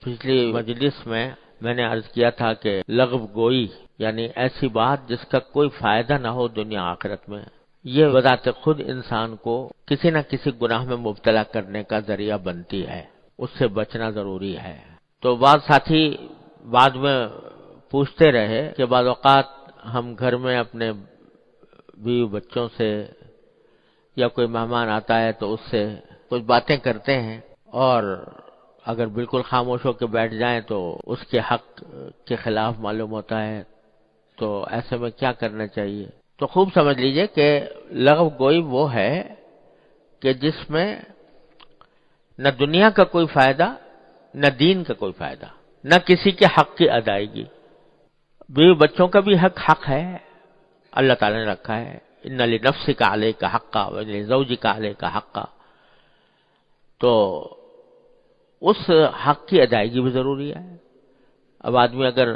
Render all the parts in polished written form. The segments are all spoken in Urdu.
پچھلی مجلس میں نے عرض کیا تھا کہ لغو گوئی یعنی ایسی بات جس کا کوئی فائدہ نہ ہو دنیا آخرت میں، یہ بذات خود انسان کو کسی نہ کسی گناہ میں مبتلا کرنے کا ذریعہ بنتی ہے، اس سے بچنا ضروری ہے۔ تو بعض ساتھی بعد میں پوچھتے رہے کہ بعض اوقات ہم گھر میں اپنے بیوی بچوں سے یا کوئی مہمان آتا ہے تو اس سے کچھ باتیں کرتے ہیں، اور اگر بالکل خاموش ہو کے بیٹھ جائیں تو اس کے حق کے خلاف معلوم ہوتا ہے، تو ایسے میں کیا کرنا چاہیے؟ تو خوب سمجھ لیجئے کہ لغو گوئی وہ ہے کہ جس میں نہ دنیا کا کوئی فائدہ، نہ دین کا کوئی فائدہ، نہ کسی کے حق کی ادائیگی۔ بیوی بچوں کا بھی حق ہے، اللہ تعالی نے رکھا ہے، ان لنفسک علیک حقا ولزوجک علیک حقا، تو اس حق کی ادائیگی بھی ضروری ہے۔ اب آدمی اگر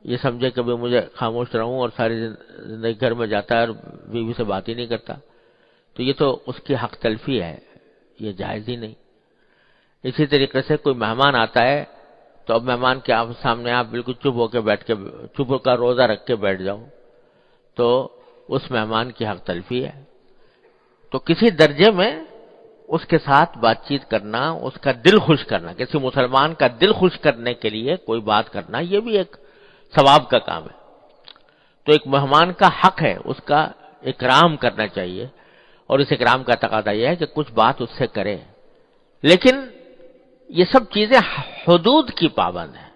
یہ سمجھے کہ مجھے خاموش رہوں اور ساری زندگی گھر میں جاتا ہے اور بیوی سے بات ہی نہیں کرتا، تو یہ تو اس کی حق تلفی ہے، یہ جائز ہی نہیں۔ اسی طریقے سے کوئی مہمان آتا ہے تو اب مہمان کے سامنے آپ بالکل چپ ہو کے بیٹھ کے چپ کا روزہ رکھ کے بیٹھ جاؤ تو اس مہمان کی حق تلفی ہے۔ تو کسی درجے میں اس کے ساتھ بات چیت کرنا، اس کا دل خوش کرنا، کسی مسلمان کا دل خوش کرنے کے لیے کوئی بات کرنا، یہ بھی ایک ثواب کا کام ہے۔ تو ایک مہمان کا حق ہے، اس کا اکرام کرنا چاہیے، اور اس اکرام کا تقاضا یہ ہے کہ کچھ بات اس سے کرے، لیکن یہ سب چیزیں حدود کی پابند ہیں،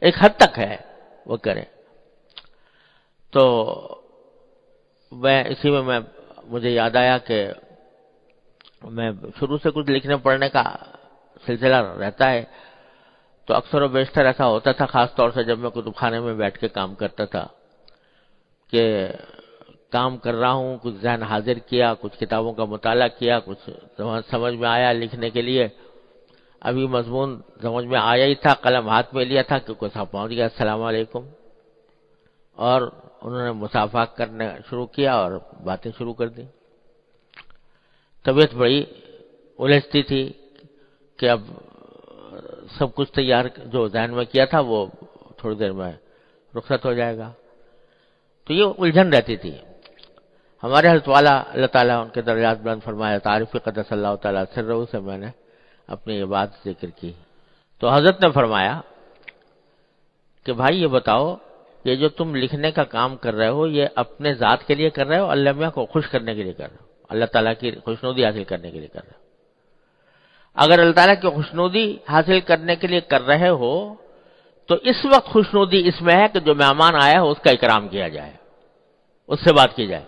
ایک حد تک ہے وہ کرے۔ تو اسی میں مجھے یاد آیا کہ میں شروع سے کچھ لکھنے پڑھنے کا سلسلہ رہتا ہے، تو اکثر و بیشتر ایسا ہوتا تھا، خاص طور سے جب میں کتب خانے میں بیٹھ کے کام کرتا تھا، کہ کام کر رہا ہوں، کچھ ذہن حاضر کیا، کچھ کتابوں کا مطالعہ کیا، کچھ سمجھ میں آیا لکھنے کے لیے، ابھی مضمون سمجھ میں آیا ہی تھا، قلم ہاتھ میں لیا تھا کہ کوئی صاحب پہنچ گیا، السلام علیکم، اور انہوں نے مصافحہ کرنا شروع کیا اور باتیں شروع کر دی۔ طبیعت بڑی الجھتی تھی کہ اب سب کچھ تیار جو ذہن میں کیا تھا وہ تھوڑی دیر میں رخصت ہو جائے گا، تو یہ الجھن رہتی تھی۔ ہمارے حضرت والا اللہ تعالیٰ ان کے درجات بلند فرمائے، تعریف قدس اللہ تعالیٰ سرہ سے میں نے اپنی یہ بات ذکر کی، تو حضرت نے فرمایا کہ بھائی یہ بتاؤ، یہ جو تم لکھنے کا کام کر رہے ہو یہ اپنے ذات کے لیے کر رہے ہو، اللہ میاں کو خوش کرنے کے لیے کر رہے ہو، اللہ تعالیٰ کی خوشنودی حاصل کرنے کے لیے کر رہے ہو؟ اگر اللہ تعالیٰ کی خوشنودی حاصل کرنے کے لیے کر رہے ہو تو اس وقت خوشنودی اس میں ہے کہ جو مہمان آیا ہو اس کا اکرام کیا جائے، اس سے بات کی جائے،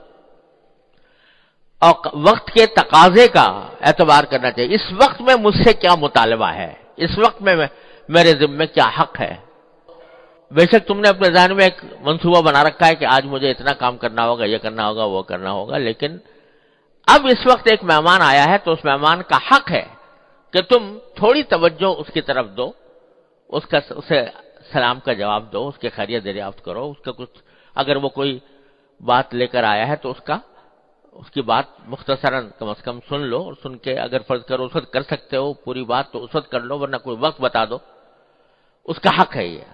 اور وقت کے تقاضے کا اعتبار کرنا چاہیے۔ اس وقت میں مجھ سے کیا مطالبہ ہے، اس وقت میں میرے ذمے کیا حق ہے۔ بے شک تم نے اپنے ذہن میں ایک منصوبہ بنا رکھا ہے کہ آج مجھے اتنا کام کرنا ہوگا، یہ کرنا ہوگا، وہ کرنا ہوگا، لیکن اب اس وقت ایک مہمان آیا ہے تو اس مہمان کا حق ہے کہ تم تھوڑی توجہ اس کی طرف دو، اسے سلام کا جواب دو، اس کے خیریت دریافت کرو، اس کا کچھ اگر وہ کوئی بات لے کر آیا ہے تو اس کی بات مختصراً کم از کم سن لو، اور سن کے اگر فرض کرو اس وقت کر سکتے ہو پوری بات تو اس وقت کر لو، ورنہ کوئی وقت بتا دو، اس کا حق ہے یہ۔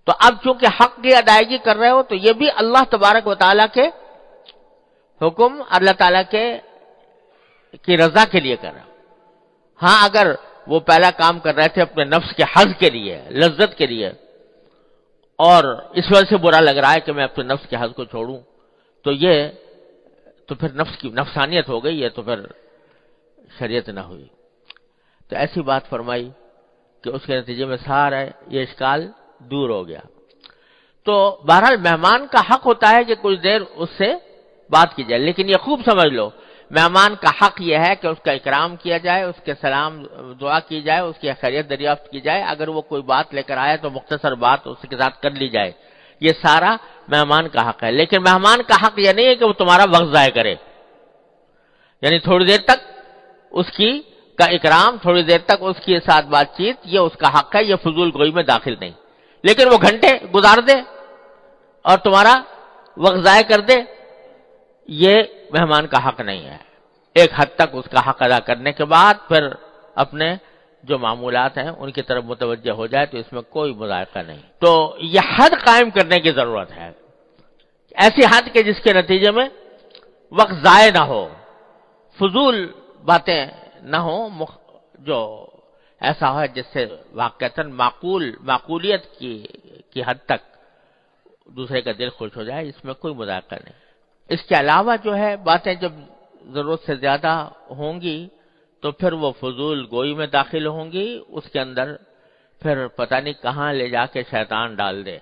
تو اب چونکہ حق کی ادائیگی کر رہے ہو تو یہ بھی اللہ تبارک و تعالیٰ کے حکم، اللہ تعالیٰ کی رضا کے لیے کر رہے ہو۔ ہاں اگر وہ پہلا کام کر رہے تھے اپنے نفس کے حظ کے لیے، لذت کے لیے، اور اس وجہ سے برا لگ رہا ہے کہ میں اپنے نفس کے حظ کو چھوڑوں، تو پھر نفس کی نفسانیت ہو گئی ہے، تو پھر شریعت نہ ہوئی۔ تو ایسی بات فرمائی کہ اس کے نتیجے میں سارا یہ اشکال دور ہو گیا۔ تو بہرحال مہمان کا حق ہوتا ہے کہ کچھ دیر اس سے بات کی جائے، لیکن یہ خوب سمجھ لو مہمان کا حق یہ ہے کہ اس کا اکرام کیا جائے، اس کے سلام دعا کی جائے، اس کی خیریت دریافت کی جائے، اگر وہ کوئی بات لے کر آئے تو مختصر بات اس کے ساتھ کر لی جائے، یہ سارا مہمان کا حق ہے۔ لیکن مہمان کا حق یہ نہیں ہے کہ وہ تمہارا وقت ضائع کرے، یعنی تھوڑی دیر تک اس کا اکرام، تھوڑی دیر تک اس کے ساتھ بات چیت، یہ اس کا حق ہے، یہ فضول گوئی میں داخل نہیں۔ لیکن وہ گھنٹے گزار دے اور تمہارا وقت ضائع کر دے، یہ مہمان کا حق نہیں ہے۔ ایک حد تک اس کا حق ادا کرنے کے بعد پھر اپنے جو معمولات ہیں ان کی طرف متوجہ ہو جائے تو اس میں کوئی مذائقہ نہیں. تو یہ حد قائم کرنے کی ضرورت ہے، ایسی حد کہ جس کے نتیجے میں وقت ضائع نہ ہو، فضول باتیں نہ ہوں، جو ایسا ہے جس سے واقعتاً معقولیت کی حد تک دوسرے کا دل خوش ہو جائے، اس میں کوئی مذائقہ نہیں. اس کے علاوہ جو ہے باتیں جب ضرورت سے زیادہ ہوں گی تو پھر وہ فضول گوئی میں داخل ہوں گی، اس کے اندر پھر پتہ نہیں کہاں لے جا کے شیطان ڈال دے.